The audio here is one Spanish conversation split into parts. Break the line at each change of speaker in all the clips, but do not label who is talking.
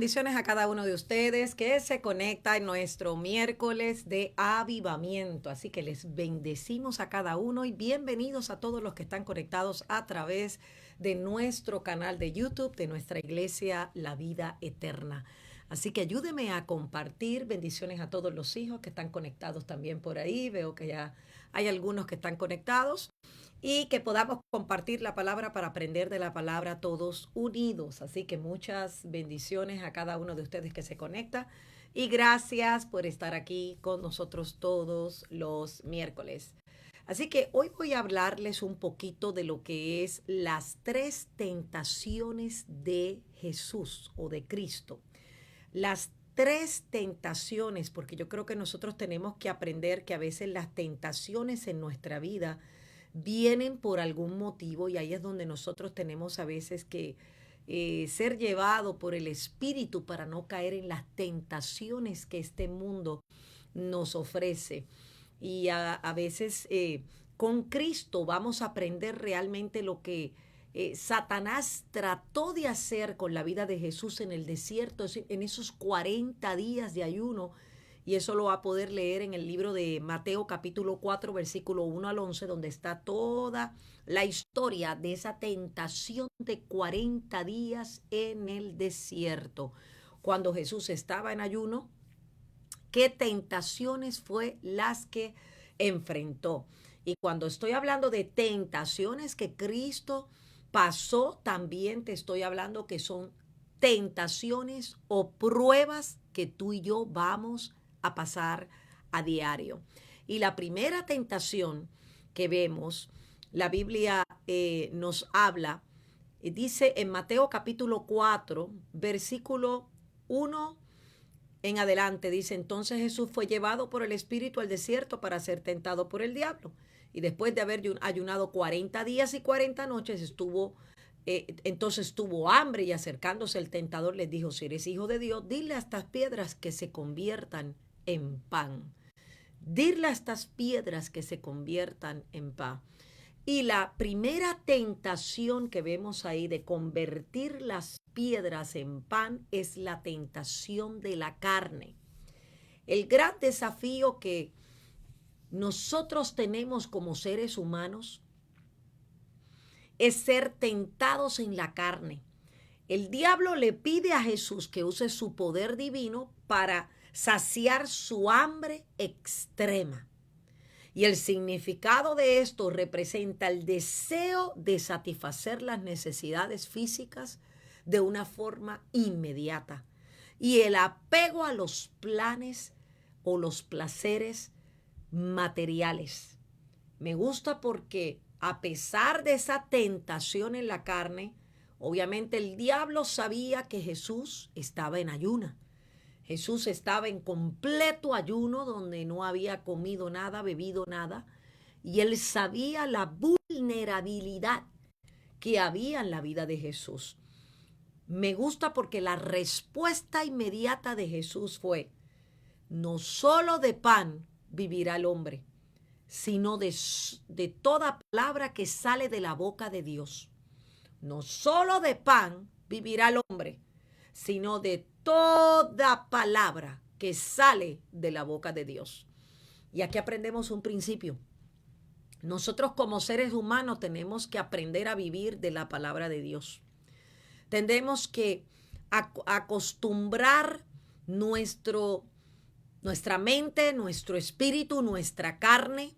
bendiciones a cada uno de ustedes que se conecta en nuestro miércoles de avivamiento. Así que les bendecimos a cada uno y bienvenidos a todos los que están conectados a través de nuestro canal de YouTube, de nuestra iglesia La Vida Eterna. Así que ayúdeme a compartir. Bendiciones a todos los hijos que están conectados también por ahí. Veo que ya hay algunos que están conectados. Y que podamos compartir la palabra para aprender de la palabra todos unidos. Así que muchas bendiciones a cada uno de ustedes que se conecta. Y gracias por estar aquí con nosotros todos los miércoles. Así que hoy voy a hablarles un poquito de lo que es las 3 tentaciones de Jesús o de Cristo. Las 3 tentaciones, porque yo creo que nosotros tenemos que aprender que a veces las tentaciones en nuestra vida vienen por algún motivo y ahí es donde nosotros tenemos a veces que ser llevado por el Espíritu para no caer en las tentaciones que este mundo nos ofrece. Y a veces con Cristo vamos a aprender realmente lo que Satanás trató de hacer con la vida de Jesús en el desierto, en esos 40 días de ayuno. Y eso lo va a poder leer en el libro de Mateo capítulo 4, versículo 1 al 11, donde está toda la historia de esa tentación de 40 días en el desierto. Cuando Jesús estaba en ayuno, ¿qué tentaciones fue las que enfrentó? Y cuando estoy hablando de tentaciones que Cristo pasó, también te estoy hablando que son tentaciones o pruebas que tú y yo vamos a pasar a diario. Y la primera tentación que vemos, la Biblia nos habla, dice en Mateo capítulo 4, versículo 1 en adelante, dice, entonces Jesús fue llevado por el Espíritu al desierto para ser tentado por el diablo. Y después de haber ayunado 40 días y 40 noches, entonces tuvo hambre y acercándose el tentador les dijo, si eres hijo de Dios, dile a estas piedras que se conviertan en pan. Dile a estas piedras que se conviertan en pan. Y la primera tentación que vemos ahí de convertir las piedras en pan es la tentación de la carne. El gran desafío que nosotros tenemos como seres humanos es ser tentados en la carne. El diablo le pide a Jesús que use su poder divino para saciar su hambre extrema. Y el significado de esto representa el deseo de satisfacer las necesidades físicas de una forma inmediata y el apego a los planes o los placeres materiales. Me gusta porque a pesar de esa tentación en la carne, obviamente el diablo sabía que Jesús estaba en ayuna. Jesús estaba en completo ayuno donde no había comido nada, bebido nada, y él sabía la vulnerabilidad que había en la vida de Jesús. Me gusta porque la respuesta inmediata de Jesús fue, no solo de pan vivirá el hombre, sino de toda palabra que sale de la boca de Dios. No solo de pan vivirá el hombre, sino de toda palabra que sale de la boca de Dios. Y aquí aprendemos un principio. Nosotros como seres humanos tenemos que aprender a vivir de la palabra de Dios. Tenemos que acostumbrar nuestra mente, nuestro espíritu, nuestra carne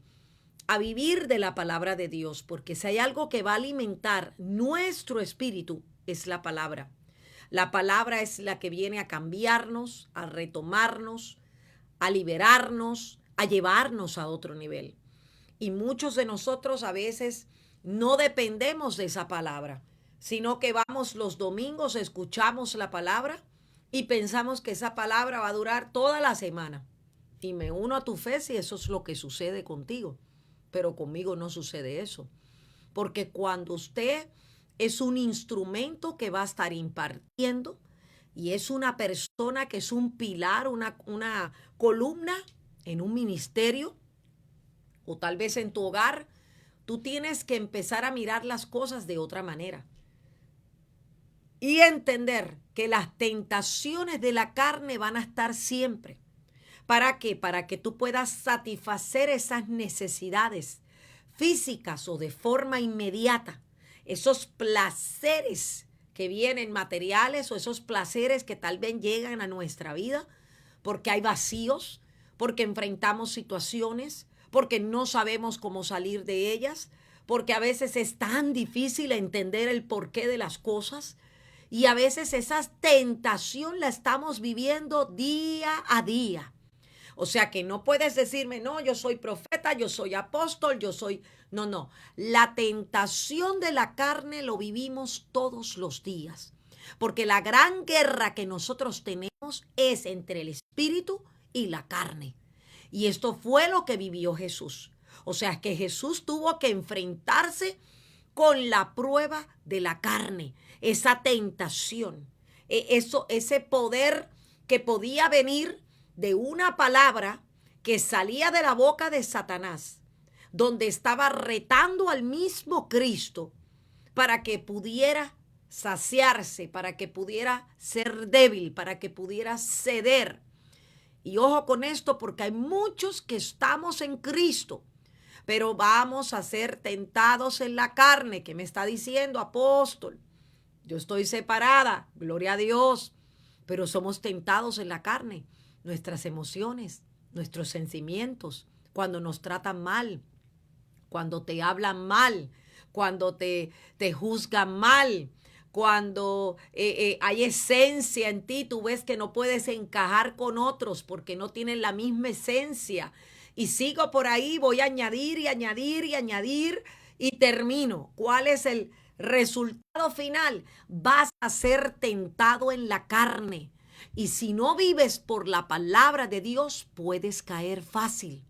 a vivir de la palabra de Dios, porque si hay algo que va a alimentar nuestro espíritu es la palabra. La palabra es la que viene a cambiarnos, a retomarnos, a liberarnos, a llevarnos a otro nivel. Y muchos de nosotros a veces no dependemos de esa palabra, sino que vamos los domingos, escuchamos la palabra y pensamos que esa palabra va a durar toda la semana. Y me uno a tu fe si eso es lo que sucede contigo. Pero conmigo no sucede eso. Porque cuando usted es un instrumento que va a estar impartiendo y es una persona que es un pilar, una columna en un ministerio o tal vez en tu hogar, tú tienes que empezar a mirar las cosas de otra manera. y entender que las tentaciones de la carne van a estar siempre. ¿Para qué? Para que tú puedas satisfacer esas necesidades físicas o de forma inmediata, esos placeres que vienen materiales o esos placeres que tal vez llegan a nuestra vida porque hay vacíos, porque enfrentamos situaciones, porque no sabemos cómo salir de ellas, porque a veces es tan difícil entender el porqué de las cosas y a veces esa tentación la estamos viviendo día a día. O sea que no puedes decirme, no, yo soy profeta, yo soy apóstol, yo soy... No, no. La tentación de la carne lo vivimos todos los días. Porque la gran guerra que nosotros tenemos es entre el espíritu y la carne. Y esto fue lo que vivió Jesús. O sea que Jesús tuvo que enfrentarse con la prueba de la carne, esa tentación, ese poder que podía venir de una palabra que salía de la boca de Satanás, donde estaba retando al mismo Cristo para que pudiera saciarse, para que pudiera ser débil, para que pudiera ceder. Y ojo con esto, porque hay muchos que estamos en Cristo, pero vamos a ser tentados en la carne. ¿Qué me está diciendo, apóstol? Yo estoy separada, gloria a Dios, pero somos tentados en la carne. Nuestras emociones, nuestros sentimientos, cuando nos tratan mal, cuando te hablan mal, cuando te juzgan mal, cuando hay esencia en ti, tú ves que no puedes encajar con otros porque no tienen la misma esencia. Y sigo por ahí, voy a añadir y añadir y añadir y termino. ¿Cuál es el resultado final? Vas a ser tentado en la carne. Y si no vives por la palabra de Dios, puedes caer fácil.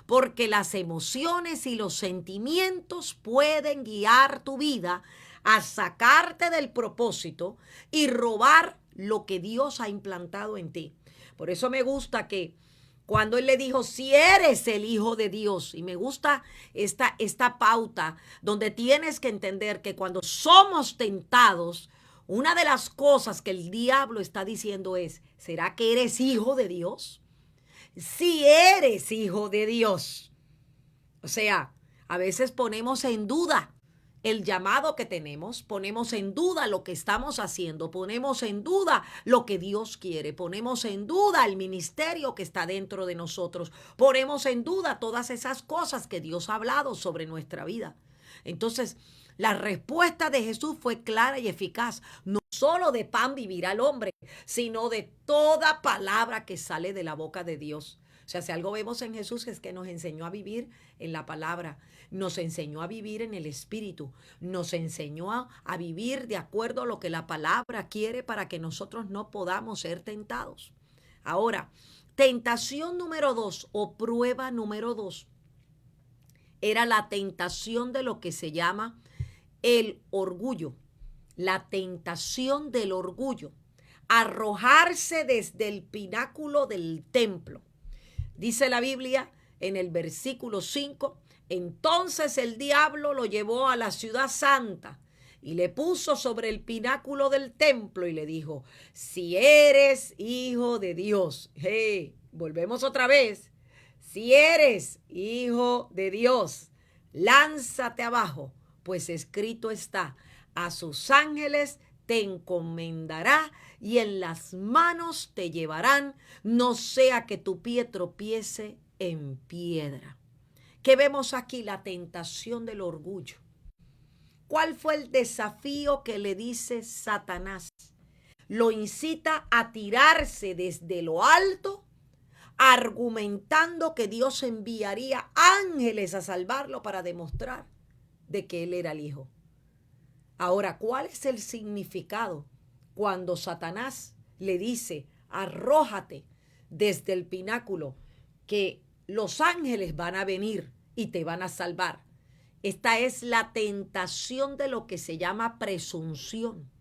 Porque las emociones y los sentimientos pueden guiar tu vida a sacarte del propósito y robar lo que Dios ha implantado en ti. Por eso me gusta que cuando Él le dijo, si eres el Hijo de Dios, y me gusta esta pauta donde tienes que entender que cuando somos tentados, una de las cosas que el diablo está diciendo es, ¿será que eres hijo de Dios? Si eres hijo de Dios. O sea, a veces ponemos en duda el llamado que tenemos, ponemos en duda lo que estamos haciendo, ponemos en duda lo que Dios quiere, ponemos en duda el ministerio que está dentro de nosotros, ponemos en duda todas esas cosas que Dios ha hablado sobre nuestra vida. Entonces, la respuesta de Jesús fue clara y eficaz. No solo de pan vivirá el hombre, sino de toda palabra que sale de la boca de Dios. O sea, si algo vemos en Jesús es que nos enseñó a vivir en la palabra, nos enseñó a vivir en el Espíritu, nos enseñó a vivir de acuerdo a lo que la palabra quiere para que nosotros no podamos ser tentados. Ahora, tentación número 2 o prueba número 2 era la tentación de lo que se llama el orgullo, la tentación del orgullo, arrojarse desde el pináculo del templo. Dice la Biblia en el versículo 5, entonces el diablo lo llevó a la ciudad santa y le puso sobre el pináculo del templo y le dijo, si eres hijo de Dios, volvemos otra vez, si eres hijo de Dios, lánzate abajo, pues escrito está, a sus ángeles te encomendará y en las manos te llevarán, no sea que tu pie tropiece en piedra. ¿Qué vemos aquí? La tentación del orgullo. ¿Cuál fue el desafío que le dice Satanás? Lo incita a tirarse desde lo alto, argumentando que Dios enviaría ángeles a salvarlo para demostrar de que él era el Hijo. Ahora, ¿cuál es el significado cuando Satanás le dice, arrójate desde el pináculo, que los ángeles van a venir y te van a salvar? Esta es la tentación de lo que se llama presunción.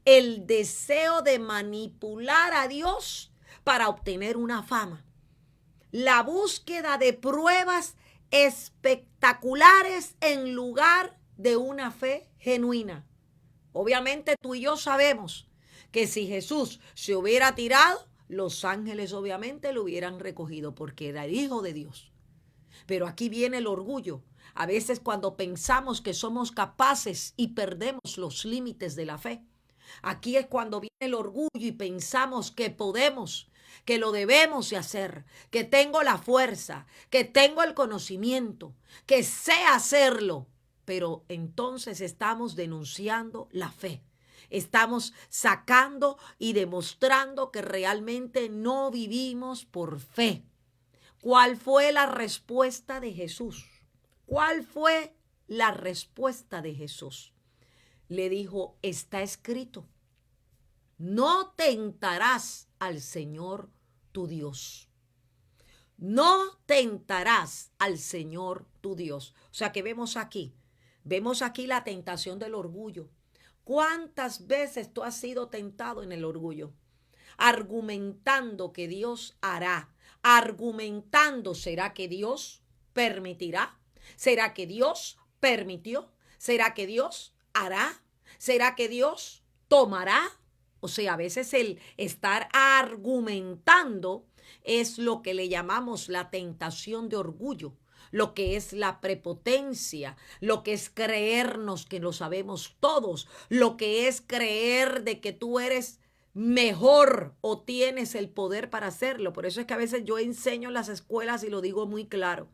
El deseo de manipular a Dios para obtener una fama. La búsqueda de pruebas espectaculares en lugar de una fe genuina. Obviamente tú y yo sabemos que si Jesús se hubiera tirado, los ángeles obviamente lo hubieran recogido porque era el Hijo de Dios. Pero aquí viene el orgullo. A veces cuando pensamos que somos capaces y perdemos los límites de la fe. Aquí es cuando viene el orgullo y pensamos que podemos, que lo debemos de hacer, que tengo la fuerza, que tengo el conocimiento, que sé hacerlo. Pero entonces estamos denunciando la fe. Estamos sacando y demostrando que realmente no vivimos por fe. ¿Cuál fue la respuesta de Jesús? ¿Cuál fue la respuesta de Jesús? Le dijo, está escrito, no tentarás al Señor tu Dios. No tentarás al Señor tu Dios. O sea que vemos aquí la tentación del orgullo. ¿Cuántas veces tú has sido tentado en el orgullo? Argumentando que Dios hará, argumentando, ¿será que Dios permitirá? ¿Será que Dios permitió? ¿Será que Dios hará? ¿Será que Dios tomará? O sea, a veces el estar argumentando es lo que le llamamos la tentación de orgullo, lo que es la prepotencia, lo que es creernos que lo sabemos todos, lo que es creer de que tú eres mejor o tienes el poder para hacerlo. Por eso es que a veces yo enseño en las escuelas y lo digo muy claro.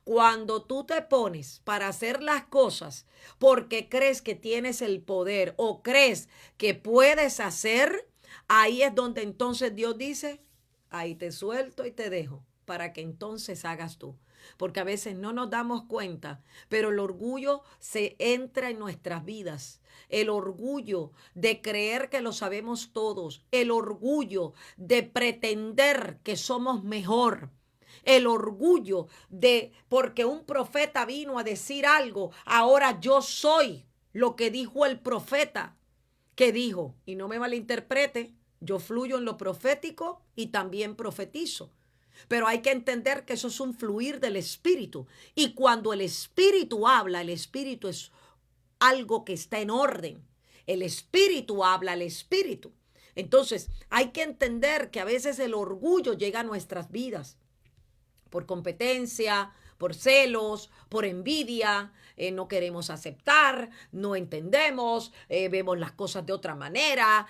Cuando tú te pones para hacer las cosas porque crees que tienes el poder o crees que puedes hacer, ahí es donde entonces Dios dice, ahí te suelto y te dejo para que entonces hagas tú. Porque a veces no nos damos cuenta, pero el orgullo se entra en nuestras vidas. El orgullo de creer que lo sabemos todos. El orgullo de pretender que somos mejor. El orgullo de porque un profeta vino a decir algo, ahora yo soy lo que dijo el profeta que dijo. Y no me malinterprete, yo fluyo en lo profético y también profetizo. Pero hay que entender que eso es un fluir del espíritu. Y cuando el espíritu habla, el espíritu es algo que está en orden. El espíritu habla al espíritu. Entonces, hay que entender que a veces el orgullo llega a nuestras vidas por competencia, por celos, por envidia, no queremos aceptar, no entendemos, vemos las cosas de otra manera,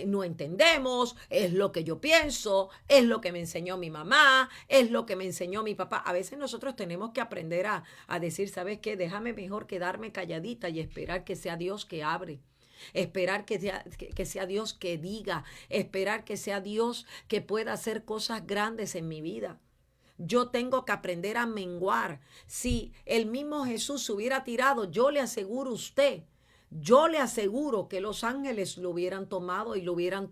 no entendemos, es lo que yo pienso, es lo que me enseñó mi mamá, es lo que me enseñó mi papá. A veces nosotros tenemos que aprender a decir, ¿sabes qué? Déjame mejor quedarme calladita y esperar que sea Dios que abre. Esperar que sea Dios que diga, esperar que sea Dios que pueda hacer cosas grandes en mi vida. Yo tengo que aprender a menguar. Si el mismo Jesús se hubiera tirado, yo le aseguro a usted, yo le aseguro que los ángeles lo hubieran tomado y lo hubieran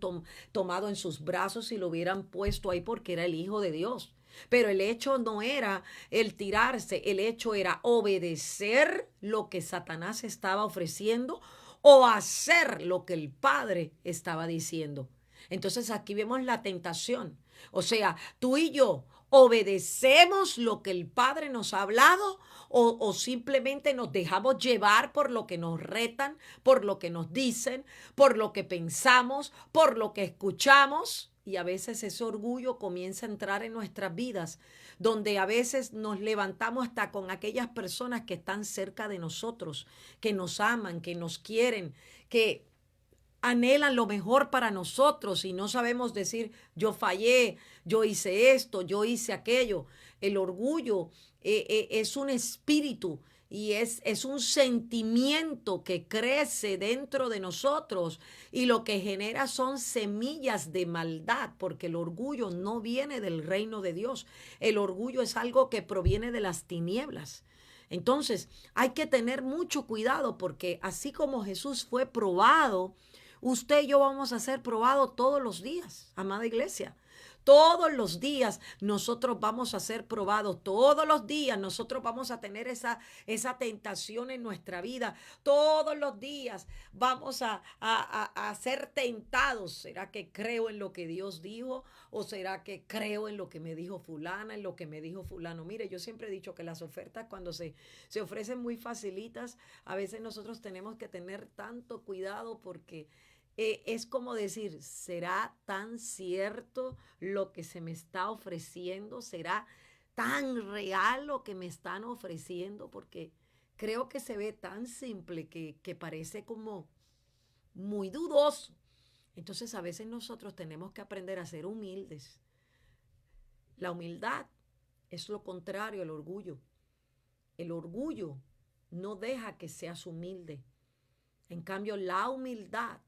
tomado en sus brazos y lo hubieran puesto ahí porque era el Hijo de Dios. Pero el hecho no era el tirarse, el hecho era obedecer lo que Satanás estaba ofreciendo o hacer lo que el Padre estaba diciendo. Entonces aquí vemos la tentación. O sea, tú y yo obedecemos lo que el Padre nos ha hablado o simplemente nos dejamos llevar por lo que nos retan, por lo que nos dicen, por lo que pensamos, por lo que escuchamos. Y a veces ese orgullo comienza a entrar en nuestras vidas, donde a veces nos levantamos hasta con aquellas personas que están cerca de nosotros, que nos aman, que nos quieren, que anhelan lo mejor para nosotros y no sabemos decir, yo fallé, yo hice esto, yo hice aquello. El orgullo es un espíritu y es un sentimiento que crece dentro de nosotros y lo que genera son semillas de maldad, porque el orgullo no viene del reino de Dios. El orgullo es algo que proviene de las tinieblas. Entonces, hay que tener mucho cuidado porque así como Jesús fue probado, usted y yo vamos a ser probados todos los días, amada iglesia. Todos los días nosotros vamos a ser probados. Todos los días nosotros vamos a tener esa tentación en nuestra vida. Todos los días vamos a ser tentados. ¿Será que creo en lo que Dios dijo? ¿O será que creo en lo que me dijo fulana, en lo que me dijo fulano? Mire, yo siempre he dicho que las ofertas cuando se ofrecen muy facilitas, a veces nosotros tenemos que tener tanto cuidado porque es como decir, ¿será tan cierto lo que se me está ofreciendo? ¿Será tan real lo que me están ofreciendo? Porque creo que se ve tan simple que parece como muy dudoso. Entonces a veces nosotros tenemos que aprender a ser humildes. La humildad es lo contrario al orgullo. El orgullo no deja que seas humilde. En cambio, la humildad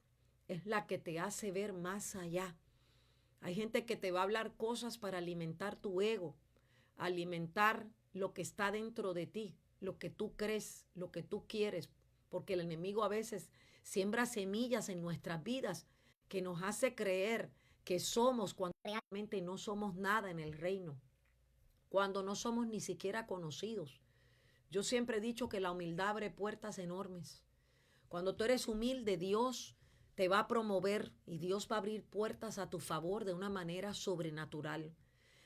es la que te hace ver más allá. Hay gente que te va a hablar cosas para alimentar tu ego, alimentar lo que está dentro de ti, lo que tú crees, lo que tú quieres, porque el enemigo a veces siembra semillas en nuestras vidas que nos hace creer que somos cuando realmente no somos nada en el reino, cuando no somos ni siquiera conocidos. Yo siempre he dicho que la humildad abre puertas enormes. Cuando tú eres humilde, Dios te va a promover y Dios va a abrir puertas a tu favor de una manera sobrenatural.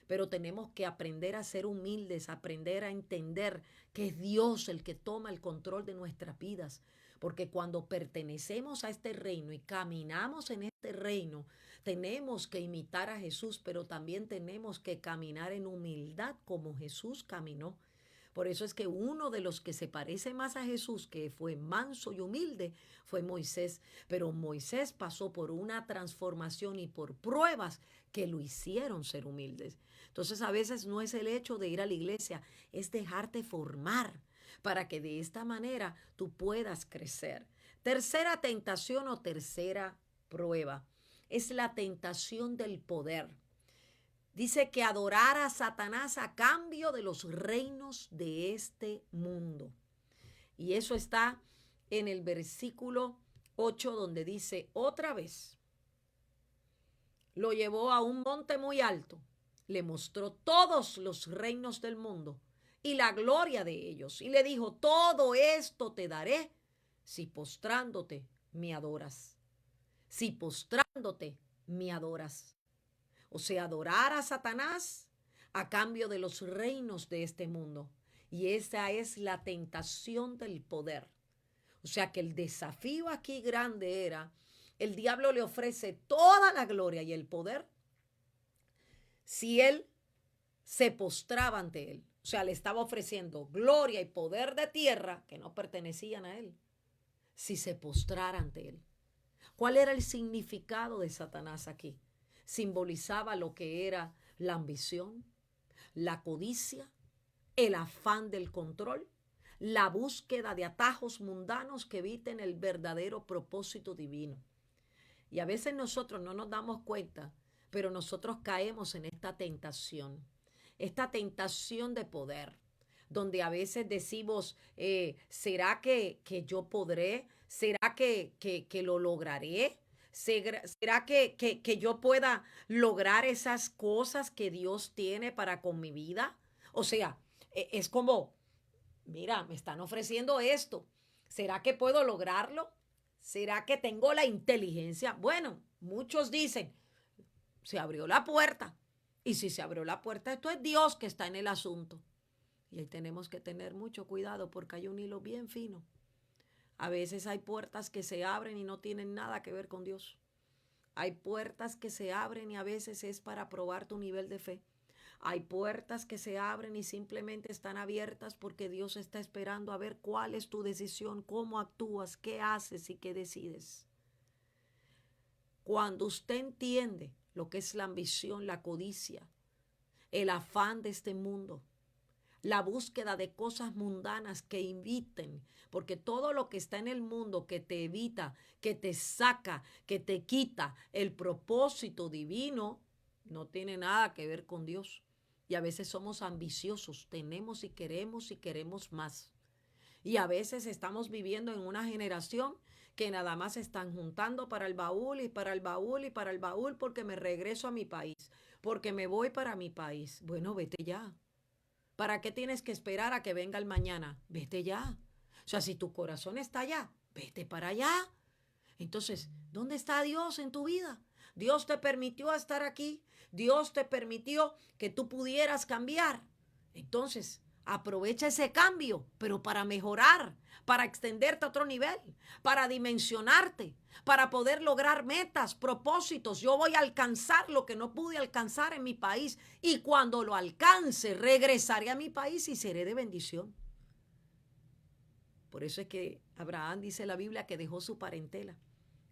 Pero tenemos que aprender a ser humildes, aprender a entender que es Dios el que toma el control de nuestras vidas. Porque cuando pertenecemos a este reino y caminamos en este reino, tenemos que imitar a Jesús, pero también tenemos que caminar en humildad como Jesús caminó. Por eso es que uno de los que se parece más a Jesús, que fue manso y humilde, fue Moisés. Pero Moisés pasó por una transformación y por pruebas que lo hicieron ser humildes. Entonces a veces no es el hecho de ir a la iglesia, es dejarte formar para que de esta manera tú puedas crecer. Tercera tentación o tercera prueba es la tentación del poder. Dice que adorar a Satanás a cambio de los reinos de este mundo. Y eso está en el versículo 8 donde dice, otra vez, lo llevó a un monte muy alto, le mostró todos los reinos del mundo y la gloria de ellos. Y le dijo, todo esto te daré si postrándote me adoras. Si postrándote me adoras. O sea, adorar a Satanás a cambio de los reinos de este mundo. Y esa es la tentación del poder. O sea que el desafío aquí grande era, el diablo le ofrece toda la gloria y el poder si él se postraba ante él. O sea, le estaba ofreciendo gloria y poder de tierra que no pertenecían a él, si se postrara ante él. ¿Cuál era el significado de Satanás aquí? Simbolizaba lo que era la ambición, la codicia, el afán del control, la búsqueda de atajos mundanos que eviten el verdadero propósito divino. Y a veces nosotros no nos damos cuenta, pero nosotros caemos en esta tentación de poder, donde a veces decimos, ¿será que yo podré? ¿Será que lo lograré? ¿Será que yo pueda lograr esas cosas que Dios tiene para con mi vida? O sea, es como, mira, me están ofreciendo esto. ¿Será que puedo lograrlo? ¿Será que tengo la inteligencia? Bueno, muchos dicen, se abrió la puerta. Y si se abrió la puerta, esto es Dios que está en el asunto. Y ahí tenemos que tener mucho cuidado porque hay un hilo bien fino. A veces hay puertas que se abren y no tienen nada que ver con Dios. Hay puertas que se abren y a veces es para probar tu nivel de fe. Hay puertas que se abren y simplemente están abiertas porque Dios está esperando a ver cuál es tu decisión, cómo actúas, qué haces y qué decides. Cuando usted entiende lo que es la ambición, la codicia, el afán de este mundo, la búsqueda de cosas mundanas que inviten, porque todo lo que está en el mundo que te evita, que te saca, que te quita el propósito divino, no tiene nada que ver con Dios. Y a veces somos ambiciosos, tenemos y queremos más. Y a veces estamos viviendo en una generación que nada más están juntando para el baúl y para el baúl y para el baúl porque me regreso a mi país, porque me voy para mi país. Bueno, vete ya. ¿Para qué tienes que esperar a que venga el mañana? Vete ya. O sea, si tu corazón está allá, vete para allá. Entonces, ¿dónde está Dios en tu vida? Dios te permitió estar aquí. Dios te permitió que tú pudieras cambiar. Entonces, aprovecha ese cambio, pero para mejorar, para extenderte a otro nivel, para dimensionarte, para poder lograr metas, propósitos. Yo voy a alcanzar lo que no pude alcanzar en mi país y cuando lo alcance, regresaré a mi país y seré de bendición. Por eso es que Abraham dice en la Biblia que dejó su parentela.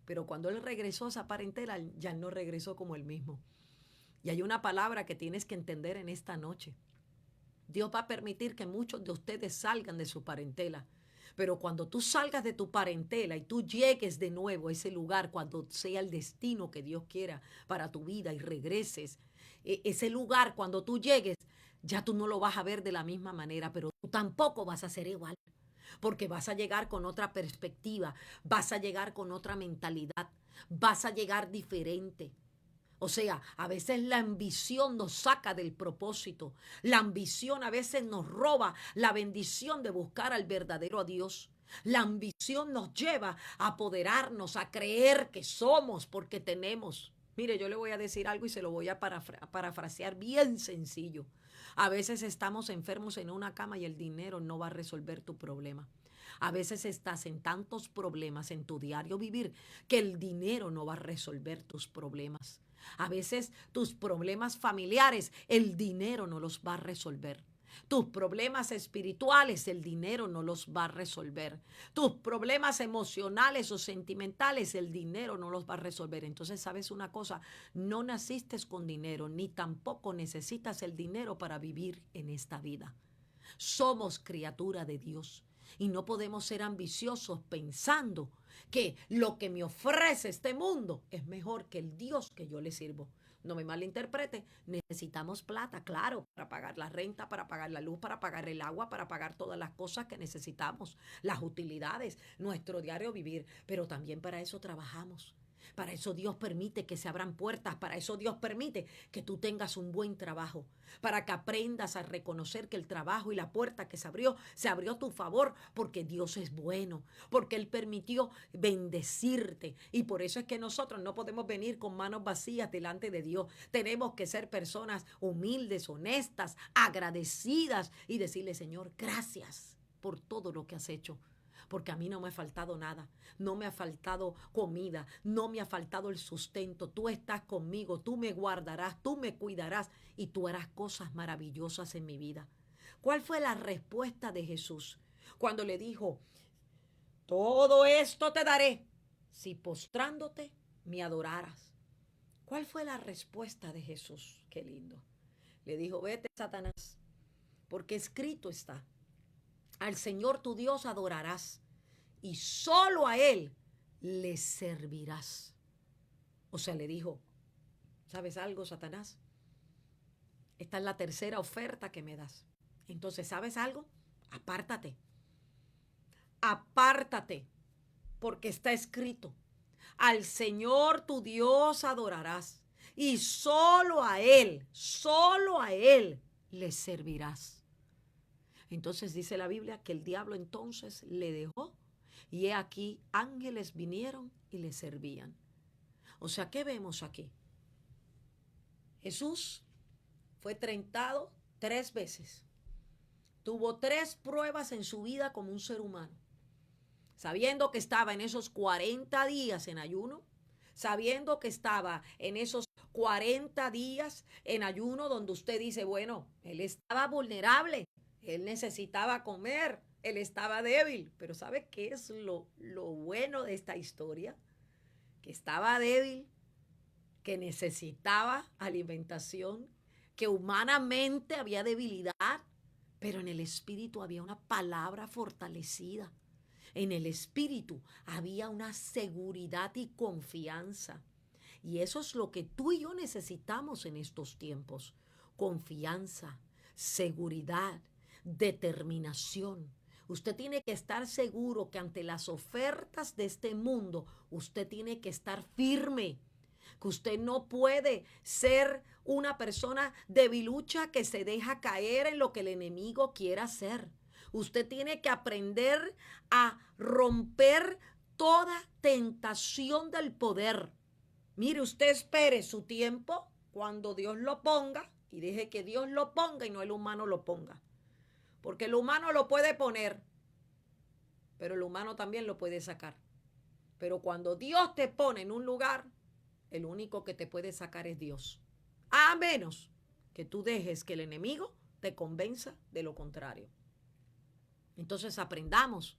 Pero cuando él regresó a esa parentela, ya no regresó como él mismo. Y hay una palabra que tienes que entender en esta noche. Dios va a permitir que muchos de ustedes salgan de su parentela. Pero cuando tú salgas de tu parentela y tú llegues de nuevo a ese lugar, cuando sea el destino que Dios quiera para tu vida y regreses, ese lugar, cuando tú llegues, ya tú no lo vas a ver de la misma manera, pero tú tampoco vas a ser igual porque vas a llegar con otra perspectiva, vas a llegar con otra mentalidad, vas a llegar diferente. O sea, a veces la ambición nos saca del propósito. La ambición a veces nos roba la bendición de buscar al verdadero Dios. La ambición nos lleva a apoderarnos, a creer que somos porque tenemos. Mire, yo le voy a decir algo y se lo voy a parafrasear bien sencillo. A veces estamos enfermos en una cama y el dinero no va a resolver tu problema. A veces estás en tantos problemas en tu diario vivir que el dinero no va a resolver tus problemas. A veces tus problemas familiares, el dinero no los va a resolver. Tus problemas espirituales, el dinero no los va a resolver. Tus problemas emocionales o sentimentales, el dinero no los va a resolver. Entonces, ¿sabes una cosa? No naciste con dinero, ni tampoco necesitas el dinero para vivir en esta vida. Somos criatura de Dios y no podemos ser ambiciosos pensando que lo que me ofrece este mundo es mejor que el Dios que yo le sirvo. No me malinterprete, necesitamos plata, claro, para pagar la renta, para pagar la luz, para pagar el agua, para pagar todas las cosas que necesitamos, las utilidades, nuestro diario vivir, pero también para eso trabajamos. Para eso Dios permite que se abran puertas, para eso Dios permite que tú tengas un buen trabajo, para que aprendas a reconocer que el trabajo y la puerta que se abrió a tu favor, porque Dios es bueno, porque Él permitió bendecirte. Y por eso es que nosotros no podemos venir con manos vacías delante de Dios. Tenemos que ser personas humildes, honestas, agradecidas y decirle, Señor, gracias por todo lo que has hecho. Porque a mí no me ha faltado nada, no me ha faltado comida, no me ha faltado el sustento. Tú estás conmigo, tú me guardarás, tú me cuidarás y tú harás cosas maravillosas en mi vida. ¿Cuál fue la respuesta de Jesús cuando le dijo, todo esto te daré si postrándote me adoraras? ¿Cuál fue la respuesta de Jesús? Qué lindo. Le dijo, vete, Satanás, porque escrito está. Al Señor tu Dios adorarás y solo a Él le servirás. O sea, le dijo, ¿sabes algo, Satanás? Esta es la tercera oferta que me das. Entonces, ¿sabes algo? Apártate. Apártate, porque está escrito, al Señor tu Dios adorarás y solo a Él le servirás. Entonces dice la Biblia que el diablo entonces le dejó y he aquí ángeles vinieron y le servían. O sea, ¿qué vemos aquí? Jesús fue tentado 3 veces. Tuvo 3 pruebas en su vida como un ser humano. Sabiendo que estaba en esos 40 días en ayuno, sabiendo que estaba en esos 40 días en ayuno donde usted dice, bueno, él estaba vulnerable, él necesitaba comer, él estaba débil, pero ¿sabe qué es lo bueno de esta historia? Que estaba débil, que necesitaba alimentación, que humanamente había debilidad, pero en el espíritu había una palabra fortalecida. En el espíritu había una seguridad y confianza. Y eso es lo que tú y yo necesitamos en estos tiempos. Confianza, seguridad, determinación. Usted tiene que estar seguro que ante las ofertas de este mundo, usted tiene que estar firme. que usted no puede ser una persona debilucha que se deja caer en lo que el enemigo quiera hacer. Usted tiene que aprender a romper toda tentación del poder. Mire, usted espere su tiempo cuando Dios lo ponga y deje que Dios lo ponga y no el humano lo ponga. Porque el humano lo puede poner, pero el humano también lo puede sacar. Pero cuando Dios te pone en un lugar, el único que te puede sacar es Dios. A menos que tú dejes que el enemigo te convenza de lo contrario. Entonces aprendamos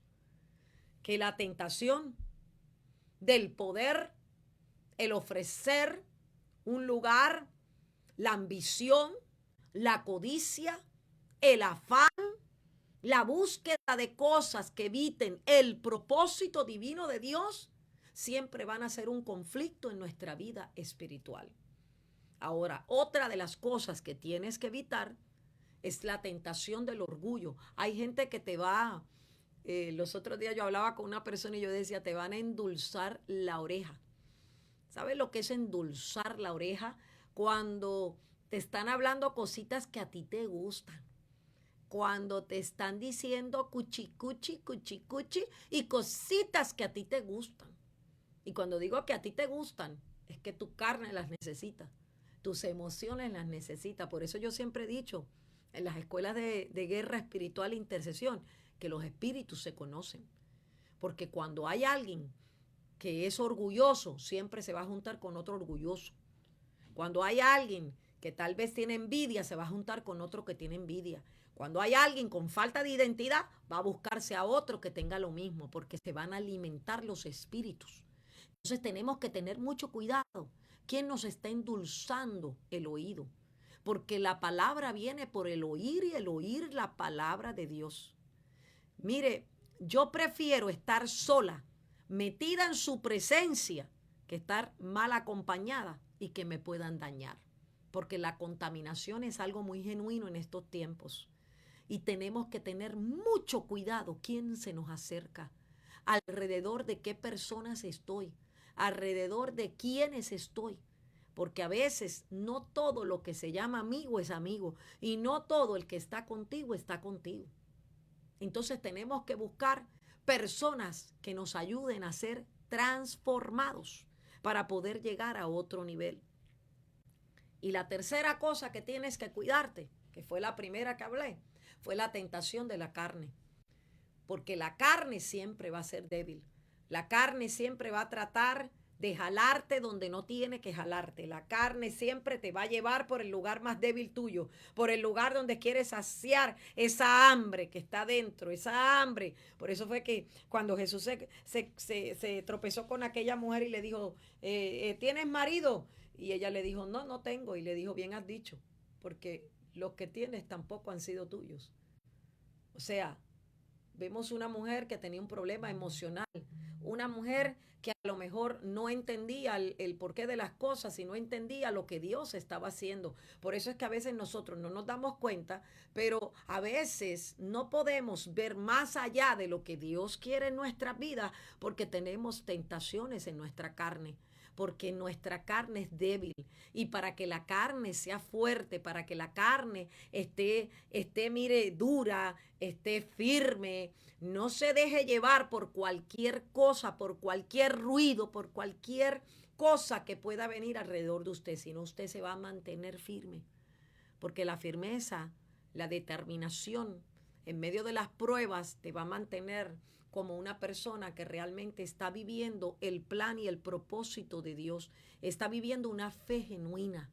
que la tentación del poder, el ofrecer un lugar, la ambición, la codicia, el afán, la búsqueda de cosas que eviten el propósito divino de Dios, siempre van a ser un conflicto en nuestra vida espiritual. Ahora, otra de las cosas que tienes que evitar es la tentación del orgullo. Hay gente que te va, los otros días yo hablaba con una persona y yo decía, te van a endulzar la oreja. ¿Sabes lo que es endulzar la oreja? Cuando te están hablando cositas que a ti te gustan. Cuando te están diciendo cuchicuchi, cuchicuchi y cositas que a ti te gustan. Y cuando digo que a ti te gustan, es que tu carne las necesita, tus emociones las necesita. Por eso yo siempre he dicho en las escuelas de guerra espiritual e intercesión que los espíritus se conocen. Porque cuando hay alguien que es orgulloso, siempre se va a juntar con otro orgulloso. Cuando hay alguien que tal vez tiene envidia, se va a juntar con otro que tiene envidia. Cuando hay alguien con falta de identidad, va a buscarse a otro que tenga lo mismo, porque se van a alimentar los espíritus. Entonces tenemos que tener mucho cuidado. ¿Quién nos está endulzando el oído? Porque la palabra viene por el oír y el oír la palabra de Dios. Mire, yo prefiero estar sola, metida en su presencia, que estar mal acompañada y que me puedan dañar. Porque la contaminación es algo muy genuino en estos tiempos. Y tenemos que tener mucho cuidado quién se nos acerca, alrededor de qué personas estoy, alrededor de quiénes estoy. Porque a veces no todo lo que se llama amigo es amigo y no todo el que está contigo está contigo. Entonces tenemos que buscar personas que nos ayuden a ser transformados para poder llegar a otro nivel. Y la tercera cosa que tienes que cuidarte, que fue la primera que hablé, fue la tentación de la carne. Porque la carne siempre va a ser débil. La carne siempre va a tratar de jalarte donde no tiene que jalarte. La carne siempre te va a llevar por el lugar más débil tuyo, por el lugar donde quieres saciar esa hambre que está dentro, esa hambre. Por eso fue que cuando Jesús se tropezó con aquella mujer y le dijo, ¿tienes marido? Y ella le dijo, no, no tengo. Y le dijo, bien has dicho, porque los que tienes tampoco han sido tuyos. O sea, vemos una mujer que tenía un problema emocional, una mujer que a lo mejor no entendía el porqué de las cosas y no entendía lo que Dios estaba haciendo. Por eso es que a veces nosotros no nos damos cuenta, pero a veces no podemos ver más allá de lo que Dios quiere en nuestra vida porque tenemos tentaciones en nuestra carne. Porque nuestra carne es débil y para que la carne sea fuerte, para que la carne mire, dura, esté firme, no se deje llevar por cualquier cosa, por cualquier ruido, por cualquier cosa que pueda venir alrededor de usted, sino usted se va a mantener firme. Porque la firmeza, la determinación en medio de las pruebas te va a mantener como una persona que realmente está viviendo el plan y el propósito de Dios, está viviendo una fe genuina.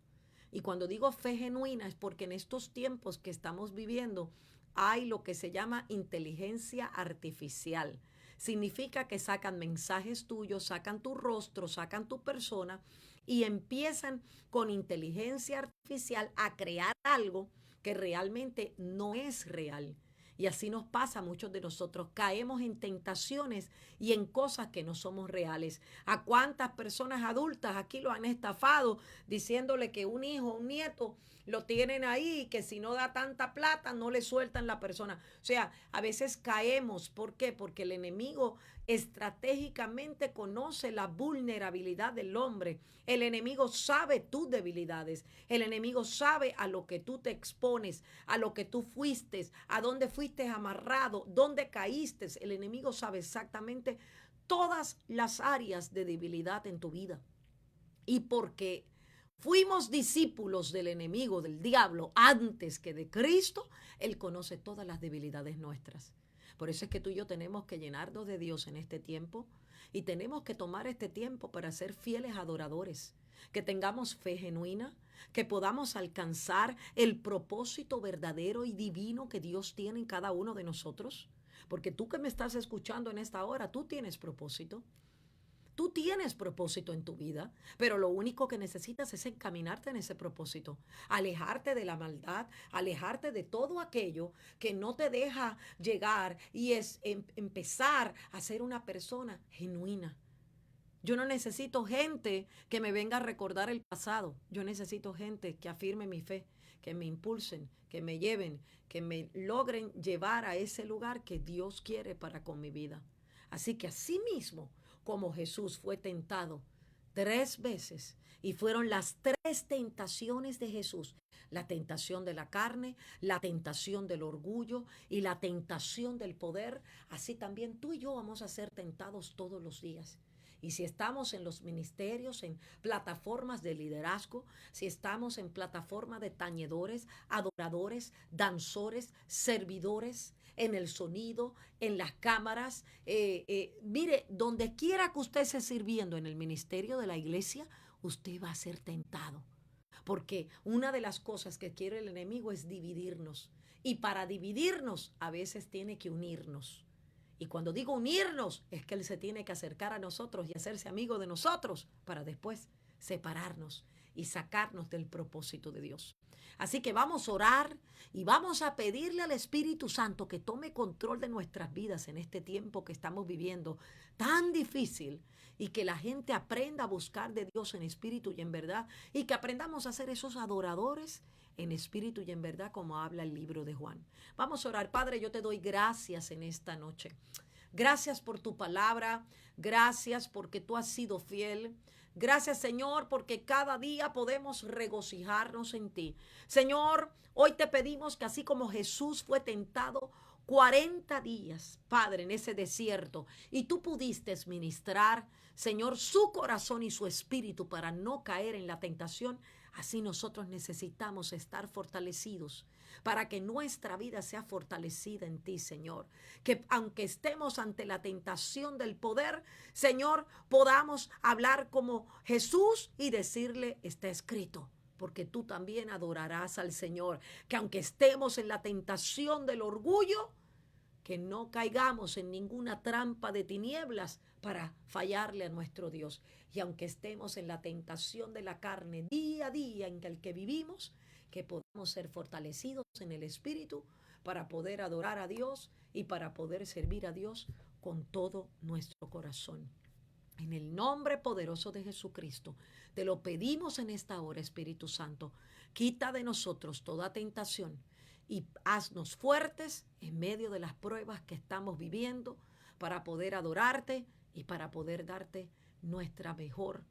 Y cuando digo fe genuina es porque en estos tiempos que estamos viviendo hay lo que se llama inteligencia artificial. Significa que sacan mensajes tuyos, sacan tu rostro, sacan tu persona y empiezan con inteligencia artificial a crear algo que realmente no es real. Y así nos pasa a muchos de nosotros. Caemos en tentaciones y en cosas que no somos reales. ¿A cuántas personas adultas aquí lo han estafado diciéndole que un hijo, un nieto, lo tienen ahí y que si no da tanta plata no le sueltan la persona? O sea, a veces caemos. ¿Por qué? Porque el enemigo estratégicamente conoce la vulnerabilidad del hombre. El enemigo sabe tus debilidades. El enemigo sabe a lo que tú te expones, a lo que tú fuiste, a dónde fuiste amarrado, dónde caíste. El enemigo sabe exactamente todas las áreas de debilidad en tu vida. Y porque fuimos discípulos del enemigo, del diablo, antes que de Cristo, Él conoce todas las debilidades nuestras. Por eso es que tú y yo tenemos que llenarnos de Dios en este tiempo y tenemos que tomar este tiempo para ser fieles adoradores, que tengamos fe genuina, que podamos alcanzar el propósito verdadero y divino que Dios tiene en cada uno de nosotros. Porque tú que me estás escuchando en esta hora, tú tienes propósito. Tú tienes propósito en tu vida, pero lo único que necesitas es encaminarte en ese propósito, alejarte de la maldad, alejarte de todo aquello que no te deja llegar y es empezar a ser una persona genuina. Yo no necesito gente que me venga a recordar el pasado. Yo necesito gente que afirme mi fe, que me impulsen, que me lleven, que me logren llevar a ese lugar que Dios quiere para con mi vida. Así que así mismo como Jesús fue tentado 3 veces y fueron las 3 tentaciones de Jesús: la tentación de la carne, la tentación del orgullo y la tentación del poder. Así también tú y yo vamos a ser tentados todos los días. Y si estamos en los ministerios, en plataformas de liderazgo, si estamos en plataformas de tañedores, adoradores, danzores, servidores, en el sonido, en las cámaras, mire, donde quiera que usted esté sirviendo en el ministerio de la iglesia, usted va a ser tentado. Porque una de las cosas que quiere el enemigo es dividirnos. Y para dividirnos, a veces tiene que unirnos. Y cuando digo unirnos, es que Él se tiene que acercar a nosotros y hacerse amigo de nosotros para después separarnos y sacarnos del propósito de Dios. Así que vamos a orar y vamos a pedirle al Espíritu Santo que tome control de nuestras vidas en este tiempo que estamos viviendo tan difícil, y que la gente aprenda a buscar de Dios en espíritu y en verdad, y que aprendamos a ser esos adoradores en espíritu y en verdad, como habla el libro de Juan. Vamos a orar. Padre, yo te doy gracias en esta noche. Gracias por tu palabra. Gracias porque tú has sido fiel. Gracias, Señor, porque cada día podemos regocijarnos en ti. Señor, hoy te pedimos que así como Jesús fue tentado 40 días, Padre, en ese desierto, y tú pudiste ministrar, Señor, su corazón y su espíritu para no caer en la tentación, así nosotros necesitamos estar fortalecidos para que nuestra vida sea fortalecida en ti, Señor. Que aunque estemos ante la tentación del poder, Señor, podamos hablar como Jesús y decirle: está escrito. Porque tú también adorarás al Señor. Que aunque estemos en la tentación del orgullo, que no caigamos en ninguna trampa de tinieblas para fallarle a nuestro Dios. Y aunque estemos en la tentación de la carne día a día en el que vivimos, que podamos ser fortalecidos en el Espíritu para poder adorar a Dios y para poder servir a Dios con todo nuestro corazón. En el nombre poderoso de Jesucristo, te lo pedimos en esta hora, Espíritu Santo. Quita de nosotros toda tentación y haznos fuertes en medio de las pruebas que estamos viviendo para poder adorarte y para poder darte nuestra mejor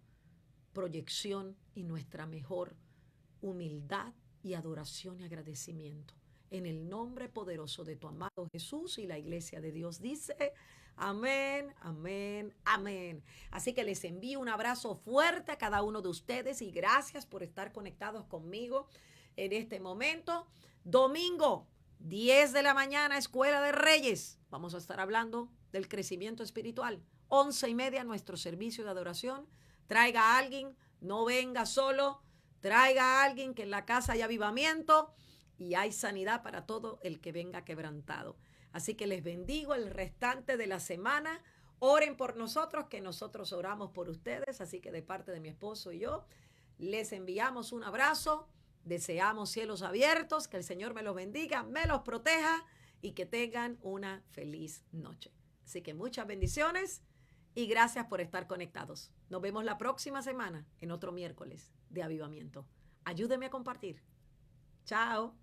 proyección y nuestra mejor humildad y adoración y agradecimiento. En el nombre poderoso de tu amado Jesús, y la iglesia de Dios dice: amén, amén, amén. Así que les envío un abrazo fuerte a cada uno de ustedes y gracias por estar conectados conmigo en este momento. Domingo, 10 de la mañana, Escuela de Reyes. Vamos a estar hablando del crecimiento espiritual. 11:30, nuestro servicio de adoración. Traiga a alguien, no venga solo. Traiga a alguien, que en la casa hay avivamiento y hay sanidad para todo el que venga quebrantado. Así que les bendigo el restante de la semana. Oren por nosotros, que nosotros oramos por ustedes. Así que de parte de mi esposo y yo, les enviamos un abrazo. Deseamos cielos abiertos, que el Señor me los bendiga, me los proteja y que tengan una feliz noche. Así que muchas bendiciones y gracias por estar conectados. Nos vemos la próxima semana en otro miércoles de avivamiento. Ayúdeme a compartir. Chao.